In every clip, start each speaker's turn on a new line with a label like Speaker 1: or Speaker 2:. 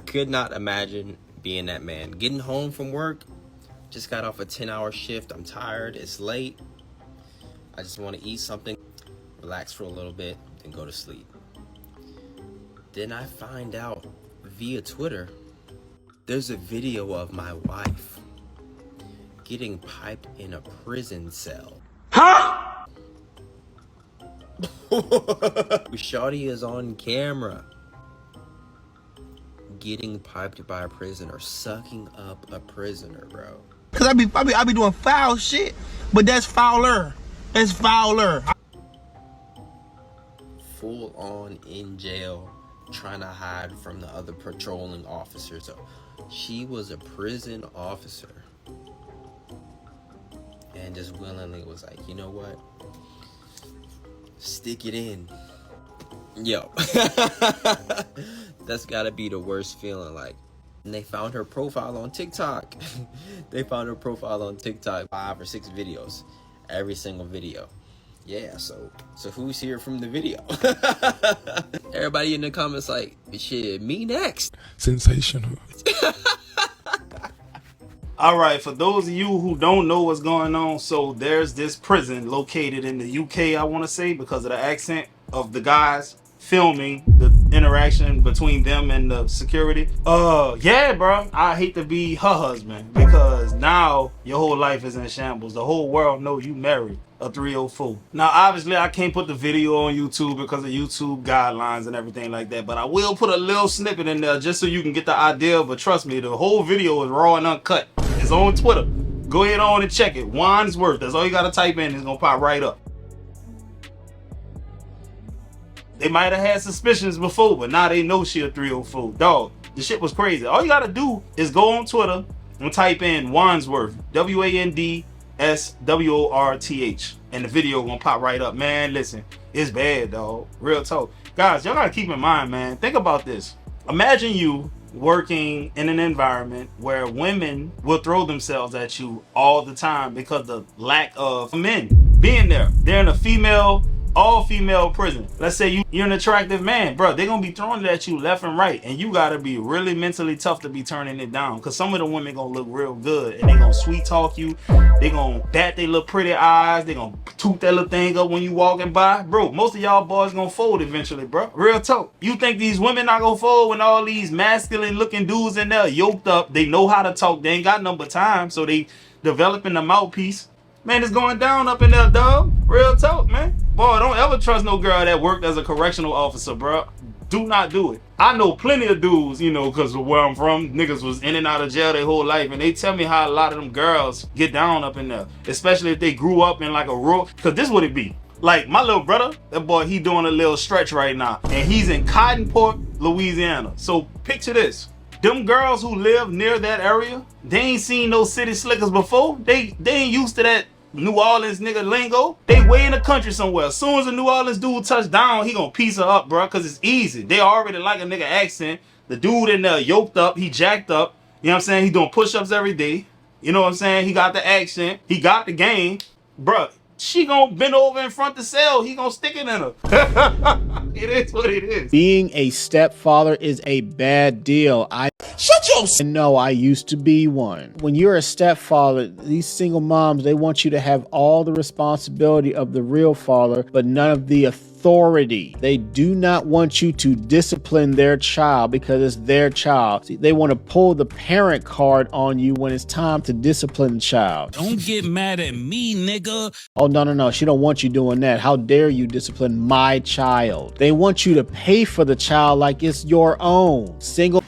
Speaker 1: could not imagine being that man. Getting home from work, just got off a 10-hour shift. I'm tired, it's late. I just want to eat something, relax for a little bit, and go to sleep. Then I find out via Twitter, there's a video of my wife getting piped in a prison cell. Huh? Shawty is on camera getting piped by a prisoner, sucking up a prisoner, bro.
Speaker 2: Cause I be doing foul shit, but that's fouler. That's fouler.
Speaker 1: Full on in jail, trying to hide from the other patrolling officers. So she was a prison officer and just willingly was like, you know what? Stick it in. Yo. That's gotta be the worst feeling. Like, and they found her profile on TikTok. They found her profile on TikTok, 5 or 6 videos, every single video. Yeah, so who's here from the video? Everybody in the comments like, shit, me next.
Speaker 3: Sensational.
Speaker 4: All right, for those of you who don't know what's going on, so there's this prison located in the UK, I want to say, because of the accent of the guys filming the interaction between them and the security. Yeah, bro, I hate to be her husband because now your whole life is in shambles. The whole world know you married a 304. Now, obviously, I can't put the video on YouTube because of YouTube guidelines and everything like that, but I will put a little snippet in there just so you can get the idea. But trust me, the whole video is raw and uncut. It's on Twitter. Go ahead on and check it. Wandsworth. That's all you gotta type in. It's gonna pop right up. They might have had suspicions before, but now they know she a 304. Dog, the shit was crazy. All you gotta do is go on Twitter and type in Wandsworth, WANDSWORTH, and the video gonna pop right up. Man, listen, it's bad, dog. Real talk. Guys, y'all gotta keep in mind, man. Think about this. Imagine you working in an environment where women will throw themselves at you all the time because of the lack of men being there. They're in a all-female prison. Let's say you're an attractive man, bro. They're gonna be throwing it at you left and right, and you gotta be really mentally tough to be turning it down, because some of the women gonna look real good and they gonna sweet talk you. They gonna bat their little pretty eyes. They gonna toot that little thing up when you walking by. Bro, most of y'all boys gonna fold eventually, bro. Real talk. You think these women not gonna fold when all these masculine looking dudes in there yoked up? They know how to talk. They ain't got no but time, so they developing the mouthpiece. Man, it's going down up in there, dog. Real talk, man. Boy, don't ever trust no girl that worked as a correctional officer, bro. Do not do it. I know plenty of dudes, you know, because of where I'm from, niggas was in and out of jail their whole life, and they tell me how a lot of them girls get down up in there, especially if they grew up in like a rural, because this would it be. Like my little brother, that boy, he doing a little stretch right now, and he's in Cottonport, Louisiana. So picture this. Them girls who live near that area, they ain't seen no city slickers before. They ain't used to that New Orleans nigga lingo. They way in the country somewhere. As soon as a New Orleans dude touch down, he gonna piece her up, bro, because it's easy. They already like a nigga accent. The dude in there yoked up, he jacked up. You know what I'm saying? He doing push-ups every day. You know what I'm saying? He got the accent. He got the game. Bro, she gonna bend over in front of the cell. He gonna stick it in her. It is what it is.
Speaker 5: Being a stepfather is a bad deal. Shut your... No, I used to be one. When you're a stepfather, these single moms, they want you to have all the responsibility of the real father, but none of the authority. They do not want you to discipline their child because it's their child. See, they want to pull the parent card on you when it's time to discipline the child.
Speaker 6: Don't get mad at me, nigga.
Speaker 5: Oh, no. She don't want you doing that. How dare you discipline my child? They want you to pay for the child like it's your own. Single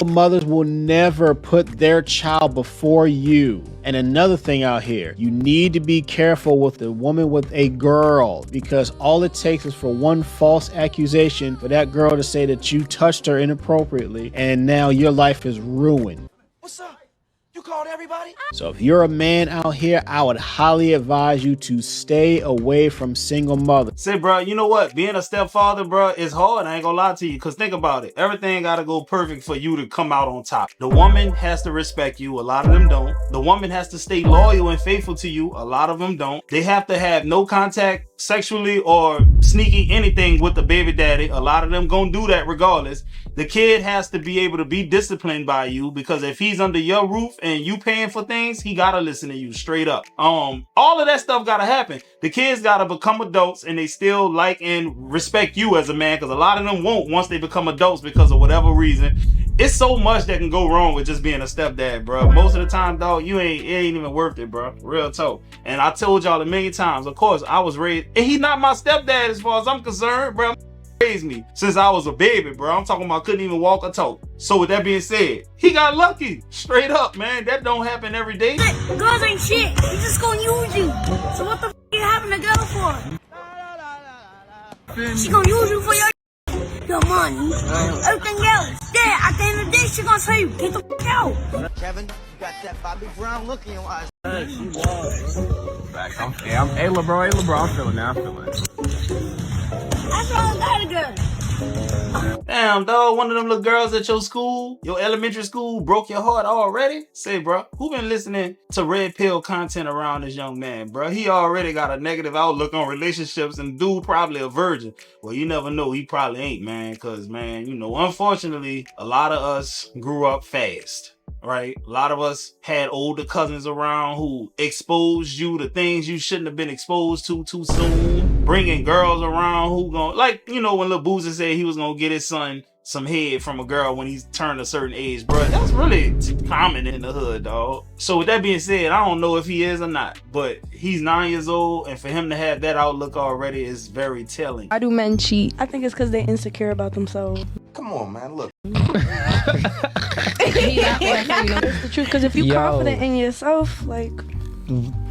Speaker 5: mothers will never put their child before you. And another thing out here, you need to be careful with the woman with a girl, because all it takes is for one false accusation for that girl to say that you touched her inappropriately, and now your life is ruined.
Speaker 2: What's up? You called everybody?
Speaker 5: So if you're a man out here, I would highly advise you to stay away from single mothers.
Speaker 4: Say, bro, you know what? Being a stepfather, bro, is hard. I ain't gonna lie to you. Because think about it. Everything gotta go perfect for you to come out on top. The woman has to respect you. A lot of them don't. The woman has to stay loyal and faithful to you. A lot of them don't. They have to have no contact sexually or sneaky anything with the baby daddy, a lot of them gonna do that regardless. The kid has to be able to be disciplined by you, because if he's under your roof and you paying for things, he gotta listen to you straight up. All of that stuff gotta happen. The kids gotta become adults and they still like and respect you as a man, because a lot of them won't once they become adults because of whatever reason. It's so much that can go wrong with just being a stepdad, bro. Most of the time, dog, it ain't even worth it, bro. Real talk. And I told y'all a million times, of course, I was raised, and he not my stepdad as far as I'm concerned, bro. Raised me since I was a baby, bro. I'm talking about couldn't even walk or talk. So with that being said, he got lucky. Straight up, man. That don't happen every day.
Speaker 3: Girls ain't shit. He just gonna use you. So what the f you having a girl for? She gonna use you for your money, everything else. Yeah, at the end of the day, she gonna say you get the f out.
Speaker 7: Kevin, you got that Bobby Brown look in your eyes.
Speaker 1: Hey, LeBron, I'm feeling that.
Speaker 3: That's all I gotta go.
Speaker 4: Damn, dog, one of them little girls at your school, your elementary school, broke your heart already? Say, bro, who been listening to red pill content around this young man, bro? He already got a negative outlook on relationships, and dude probably a virgin. Well, you never know. He probably ain't, man, because, man, you know, unfortunately, a lot of us grew up fast. Right? A lot of us had older cousins around who exposed you to things you shouldn't have been exposed to too soon. Bringing girls around who gon', like, you know, when Lil Boozy said he was gonna get his son some head from a girl when he's turned a certain age, bro. That's really common in the hood, dog. So with that being said, I don't know if he is or not, but he's 9 years old, and for him to have that outlook already is very telling.
Speaker 8: Why do men cheat? I think it's because they're insecure about themselves.
Speaker 7: Come on, man, look.
Speaker 8: It's the truth, because if you're confident in yourself, like...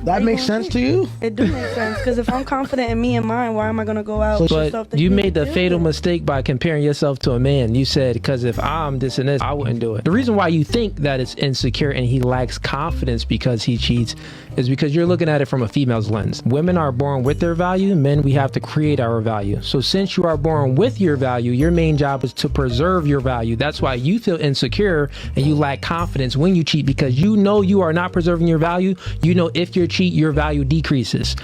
Speaker 2: That makes sense to you?
Speaker 8: It do make sense, because if I'm confident in me and mine, why am I going to go out with stuff that
Speaker 9: you made the fatal mistake by comparing yourself to a man. You said, because if I'm this and this, I wouldn't do it. The reason why you think that it's insecure and he lacks confidence because he cheats is because you're looking at it from a female's lens. Women are born with their value. Men, we have to create our value. So since you are born with your value, your main job is to preserve your value. That's why you feel insecure and you lack confidence when you cheat, because you know you are not preserving your value. You know if you cheat, your value decreases.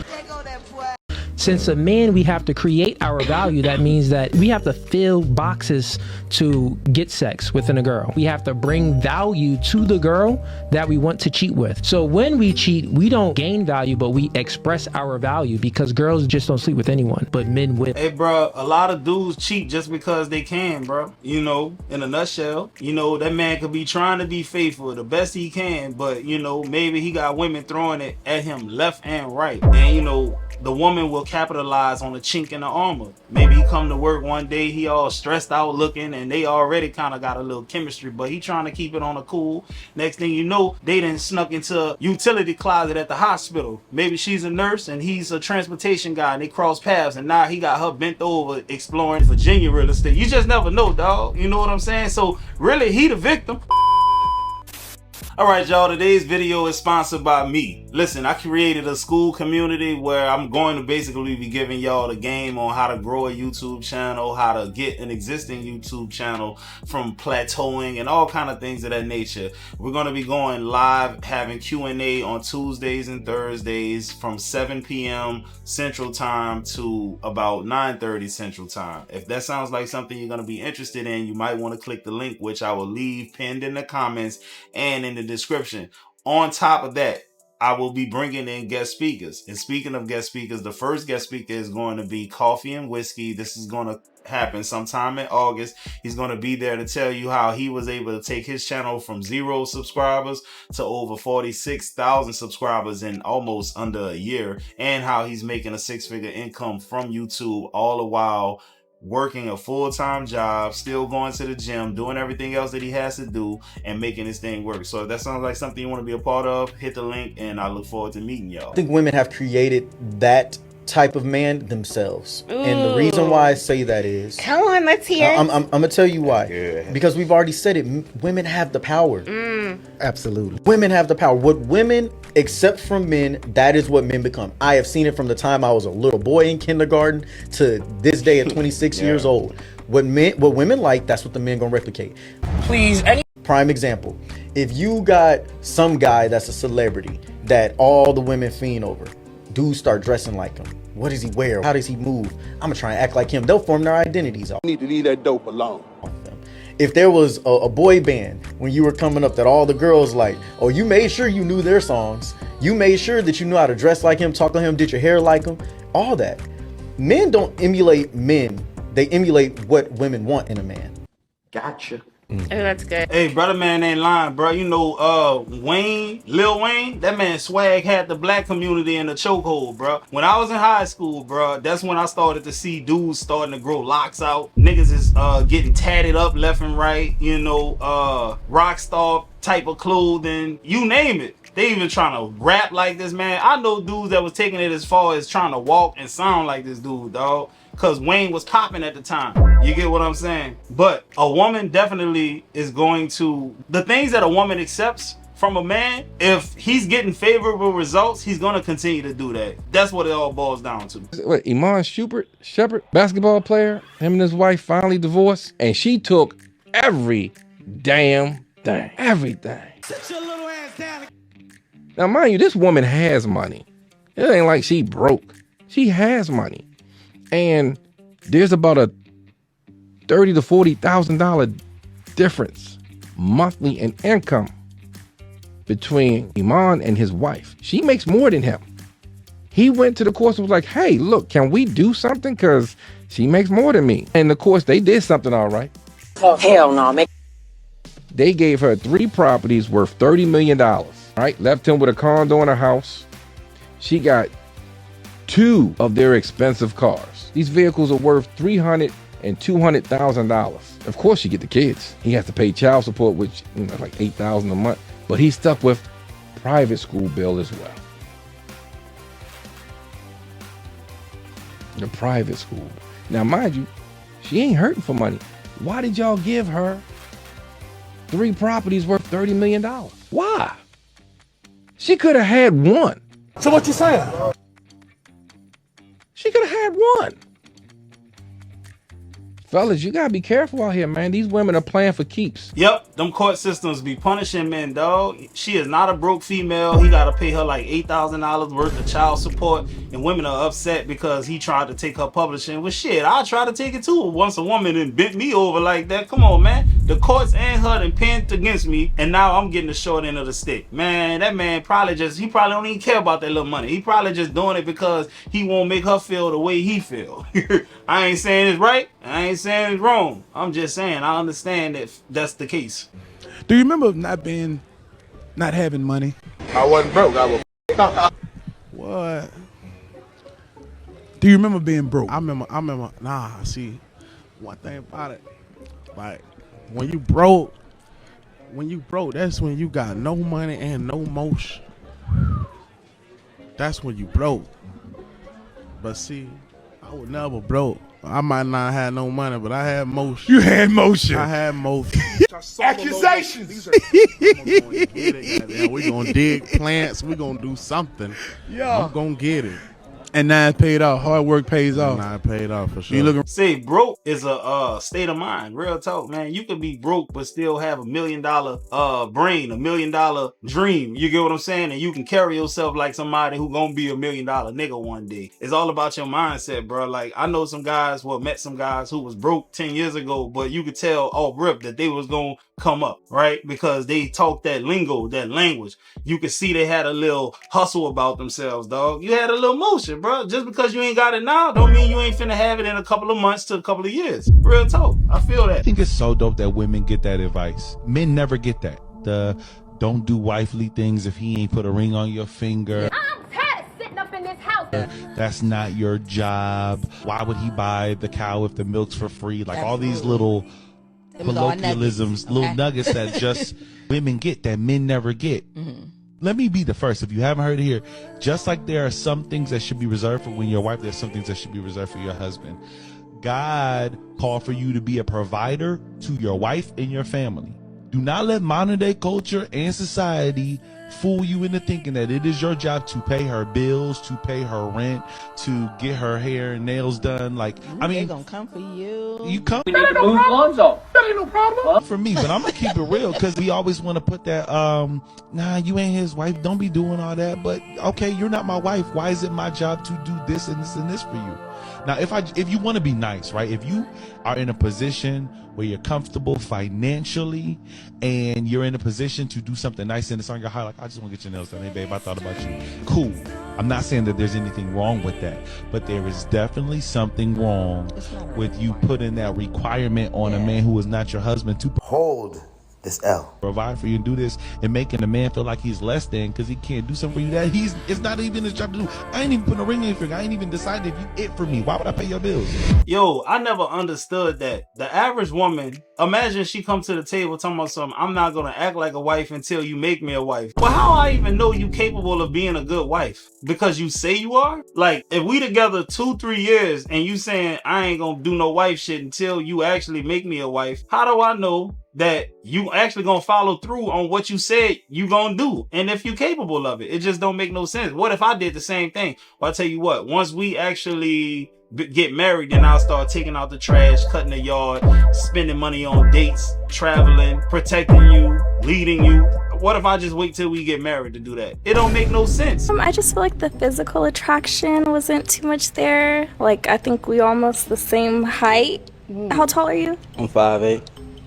Speaker 9: Since a man, we have to create our value. That means that we have to fill boxes to get sex within a girl. We have to bring value to the girl that we want to cheat with. So when we cheat, we don't gain value, but we express our value, because girls just don't sleep with anyone, but men will.
Speaker 4: Hey, bro, a lot of dudes cheat just because they can, bro. You know, in a nutshell, you know, that man could be trying to be faithful the best he can, but, you know, maybe he got women throwing it at him left and right. And, you know, the woman will capitalize on a chink in the armor. Maybe he come to work one day, he all stressed out looking, and they already kind of got a little chemistry, but he trying to keep it on a cool. Next thing you know, they done snuck into a utility closet at the hospital. Maybe she's a nurse and he's a transportation guy, and they cross paths, and now he got her bent over exploring Virginia real estate. You just never know, dog. You know what I'm saying? So really, he the victim. Alright, y'all, today's video is sponsored by me. Listen, I created a school community where I'm going to basically be giving y'all the game on how to grow a YouTube channel, how to get an existing YouTube channel from plateauing, and all kind of things of that nature. We're going to be going live, having Q&A on Tuesdays and Thursdays from 7 p.m. Central Time to about 9:30 Central Time. If that sounds like something you're going to be interested in, you might want to click the link, which I will leave pinned in the comments and in the description. On top of that, I will be bringing in guest speakers. And speaking of guest speakers, the first guest speaker is going to be Coffee and Whiskey. This is going to happen sometime in August. He's going to be there to tell you how he was able to take his channel from 0 subscribers to over 46,000 subscribers in almost under a year, and how he's making a 6-figure income from YouTube, all the while working a full-time job, still going to the gym, doing everything else that he has to do, and making this thing work. So if that sounds like something you want to be a part of, hit the link, and I look forward to meeting y'all.
Speaker 10: I think women have created that type of man themselves. Ooh. And the reason why I say that is,
Speaker 11: come on, let's hear it.
Speaker 10: I'm gonna tell you why. Yeah. Because we've already said it. Women have the power. Absolutely, women have the power. What women accept from men, that is what men become. I have seen it from the time I was a little boy in kindergarten to this day at 26 years old. What women like, that's what the men gonna replicate.
Speaker 11: Please,
Speaker 10: prime example, if you got some guy that's a celebrity that all the women fiend over, dudes start dressing like him. What does he wear? How does he move? I'm gonna try and act like him. They'll form their identities off.
Speaker 2: Need to leave that dope alone.
Speaker 10: If there was a boy band when you were coming up that all the girls like, oh, you made sure you knew their songs. You made sure that you knew how to dress like him, talk like him, did your hair like him, all that. Men don't emulate men. They emulate what women want in a man.
Speaker 2: Gotcha.
Speaker 11: Oh, that's good.
Speaker 4: Hey, brother man ain't lying, bro. You know, Wayne, Lil Wayne, that man swag had the black community in a chokehold, bro. When I was in high school, bro, that's when I started to see dudes starting to grow locks out. Niggas is getting tatted up left and right, you know, rock star type of clothing, you name it. They even trying to rap like this, man. I know dudes that was taking it as far as trying to walk and sound like this dude, dog. Cause Wayne was popping at the time. You get what I'm saying? But a woman definitely is going to, the things that a woman accepts from a man, if he's getting favorable results, he's gonna continue to do that. That's what it all boils down to.
Speaker 12: What, Iman Shepherd, basketball player, him and his wife finally divorced, and she took every damn thing. Everything.
Speaker 6: Sit your little ass down.
Speaker 12: Now, mind you, this woman has money. It ain't like she broke. She has money. And there's about a $30,000 to $40,000 difference monthly in income between Iman and his wife. She makes more than him. He went to the course and was like, hey, look, can we do something? Because she makes more than me. And of course, they did something all right.
Speaker 11: Oh, hell no, man.
Speaker 12: They gave her 3 properties worth $30 million, right? Left him with a condo and a house. She got 2 of their expensive cars. These vehicles are worth $300,000 and $200,000. Of course, you get the kids. He has to pay child support, which like $8,000 a month. But he's stuck with private school bill as well. The private school. Now, mind you, she ain't hurting for money. Why did y'all give her 3 properties worth $30 million? Why? She could have had 1.
Speaker 2: So what you saying?
Speaker 12: She could have had 1. Fellas, you gotta be careful out here, man. These women are playing for keeps.
Speaker 4: Yep, them court systems be punishing men, dog. She is not a broke female. He gotta pay her like $8,000 worth of child support, and women are upset because he tried to take her publishing. Well, shit, I try to take it too. Once a woman done bent me over like that, come on, man. The courts and her done pinned against me, and now I'm getting the short end of the stick. Man, that man probably don't even care about that little money. He probably just doing it because he won't make her feel the way he feel. I ain't saying it's right. I ain't saying it's wrong. I'm just saying I understand that that's the case.
Speaker 2: Do you remember not having money?
Speaker 7: I wasn't broke. I was.
Speaker 2: What? Do you remember being broke? I remember. Nah, see, one thing about it, like when you broke, that's when you got no money and no motion. That's when you broke. But see, I was never broke. I might not have no money, but I had motion.
Speaker 13: You had motion.
Speaker 2: I had motion.
Speaker 13: Accusations.
Speaker 2: We're gonna dig plants. We're gonna do something.
Speaker 13: Yeah.
Speaker 2: I'm gonna get it.
Speaker 13: And now it paid off. Hard work pays off.
Speaker 2: Now it paid off for sure.
Speaker 13: You looking?
Speaker 4: Say broke is a state of mind. Real talk, man. You could be broke but still have $1 million brain, $1 million dream. You get what I'm saying? And you can carry yourself like somebody who gonna be $1 million nigga one day. It's all about your mindset, bro. Like I know some guys, met some guys who was broke 10 years ago, but you could tell off rip that they was gonna come up, right? Because they talk that lingo, that language. You could see they had a little hustle about themselves, dog. You had a little motion, bro. Just because you ain't got it now don't mean you ain't finna have it in a couple of months to a couple of years. Real talk. I feel that.
Speaker 14: I think it's so dope that women get that advice. Men never get that. The don't do wifely things if he ain't put a ring on your finger.
Speaker 15: I'm tired of sitting up in this house.
Speaker 14: That's not your job. Why would he buy the cow if the milk's for free? Like all these little colloquialisms, little nuggets that just women get that men never get. Let me be the first. If you haven't heard it here, just like there are some things that should be reserved for when your wife, there's some things that should be reserved for your husband. God called for you to be a provider to your wife and your family. Do Do not let modern day culture and society fool you into thinking that it is your job to pay her bills, to pay her rent, to get her hair and nails done. Like, I mean,
Speaker 16: they gonna come for you.
Speaker 14: You come.
Speaker 16: We need to move Lonzo.
Speaker 14: That ain't no problem for me, but I'm gonna keep it real because we always want to put that. Nah, you ain't his wife. Don't be doing all that. But okay, you're not my wife. Why is it my job to do this and this and this for you? Now, if you want to be nice, right? If you are in a position where you're comfortable financially and you're in a position to do something nice and it's on your heart, like, I just want to get your nails done. Hey, babe, I thought about you. Cool. I'm not saying that there's anything wrong with that, but there is definitely something wrong with you putting that requirement on a man who is not your husband to hold this L, provide for you and do this, and making a man feel like he's less than because he can't do something for you that it's not even his job to do. I ain't even putting a ring in your finger. I ain't even decided if you it for me. Why would I pay your bills?
Speaker 4: Yo, I never understood that. The average woman, imagine she come to the table talking about something, I'm not gonna act like a wife until you make me a wife. Well, how I even know you capable of being a good wife? Because you say you are? Like, if we together 2-3 years and you saying I ain't gonna do no wife shit until you actually make me a wife, how do I know that you actually gonna follow through on what you said you gonna do? And if you capable of it, it just don't make no sense. What if I did the same thing? Well, I'll tell you what, once we actually get married, then I'll start taking out the trash, cutting the yard, spending money on dates, traveling, protecting you, leading you. What if I just wait till we get married to do that? It don't make no sense.
Speaker 17: I just feel like the physical attraction wasn't too much there. Like, I think we almost the same height. How tall are you?
Speaker 18: I'm 5'8".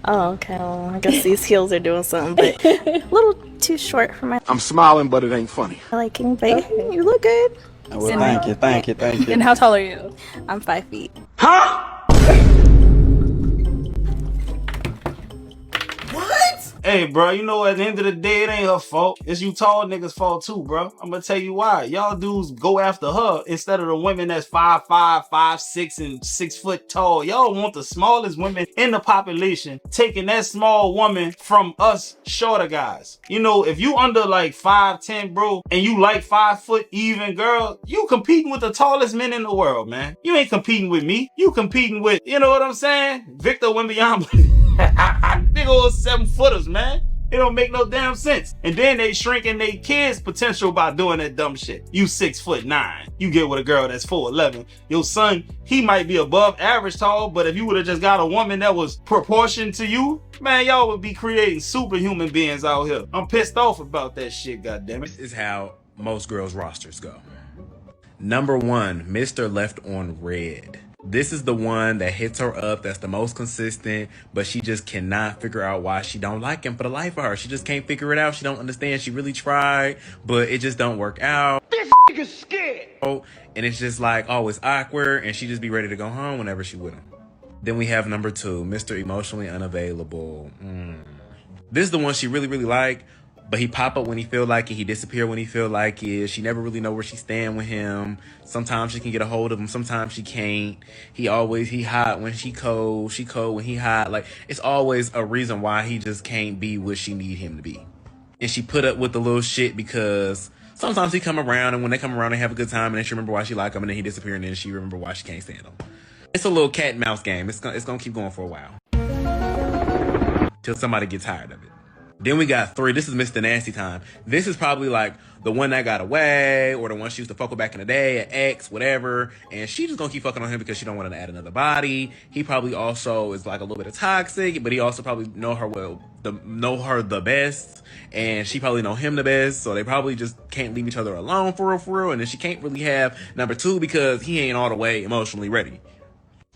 Speaker 17: Oh, okay. Well, I guess these heels are doing something, but a little too short for my
Speaker 7: I'm smiling, but it ain't funny.
Speaker 17: liking. But you look good.
Speaker 18: Well, thank you.
Speaker 17: And how tall are you? I'm 5 feet.
Speaker 7: Huh?
Speaker 4: Hey, bro, you know, at the end of the day, it ain't her fault. It's you tall niggas' fault too, bro. I'm gonna tell you why. Y'all dudes go after her instead of the women that's 5'5", 5'6", and 6 foot tall. Y'all want the smallest women in the population, taking that small woman from us shorter guys. You know, if you under like 5'10", bro, and you like 5 foot even, girl, you competing with the tallest men in the world, man. You ain't competing with me. You competing with, you know what I'm saying? Victor Wembanyama. Big old 7-footers, man. It don't make no damn sense. And then they shrinking their kids' potential by doing that dumb shit. You 6'9". You get with a girl that's 4'11". Your son, he might be above average tall, but if you would have just got a woman that was proportioned to you, man, y'all would be creating superhuman beings out here. I'm pissed off about that shit, goddammit.
Speaker 19: This is how most girls' rosters go. Number 1, Mr. Left on Red. This is the one that hits her up, that's the most consistent, but she just cannot figure out why she don't like him for the life of her. She just can't figure it out. She don't understand. She really tried, but it just don't work out.
Speaker 7: This nigga's scared.
Speaker 19: And it's just like, oh, it's awkward, and she just be ready to go home whenever she with him. Then we have number 2, Mr. Emotionally Unavailable. This is the one she really, really like, but he pop up when he feel like it. He disappear when he feel like it. She never really know where she stand with him. Sometimes she can get a hold of him. Sometimes she can't. He hot when she cold. She cold when he hot. Like, it's always a reason why he just can't be what she need him to be. And she put up with the little shit because sometimes he come around, and when they come around, they have a good time, and then she remember why she like him, and then he disappear, and then she remember why she can't stand him. It's a little cat and mouse game. It's gonna keep going for a while. Till somebody gets tired of it. Then we got 3. This is Mr. Nasty Time. This is probably like the one that got away, or the one she used to fuck with back in the day, at X, whatever. And she just gonna keep fucking on him because she don't want to add another body. He probably also is like a little bit of toxic, but he also probably know her the best, and she probably know him the best. So they probably just can't leave each other alone for real. And then she can't really have number 2 because he ain't all the way emotionally ready.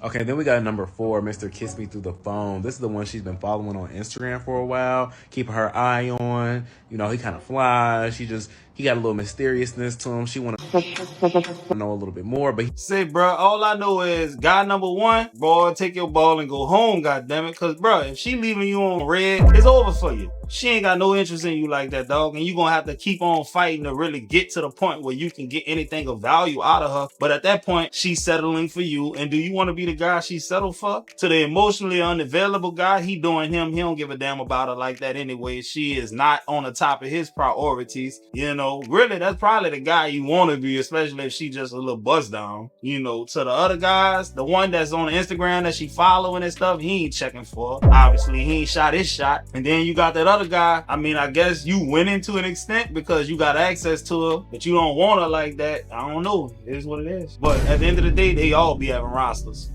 Speaker 19: Okay, then we got number 4, Mr. Kiss Me Through the Phone. This is the one she's been following on Instagram for a while, keeping her eye on. You know, he kind of flies. He got a little mysteriousness to him. She want to know a little bit more, but
Speaker 4: say, bro, all I know is guy number 1, boy, take your ball and go home, goddammit. Because, bro, if she leaving you on red, it's over for you. She ain't got no interest in you like that, dog. And you gonna have to keep on fighting to really get to the point where you can get anything of value out of her. But at that point, she's settling for you. And do you want to be the guy she settled for? To the emotionally unavailable guy, he doing him. He don't give a damn about her like that anyway. She is not on the top of his priorities. You know know, really, that's probably the guy you want to be, especially if she just a little bust down. You know, to the other guys, the one that's on Instagram that she following and stuff, he ain't checking for. Obviously, he ain't shot his shot. And then you got that other guy. I mean, I guess you winning to an extent because you got access to her, but you don't want her like that. I don't know. It is what it is. But at the end of the day, they all be having rosters.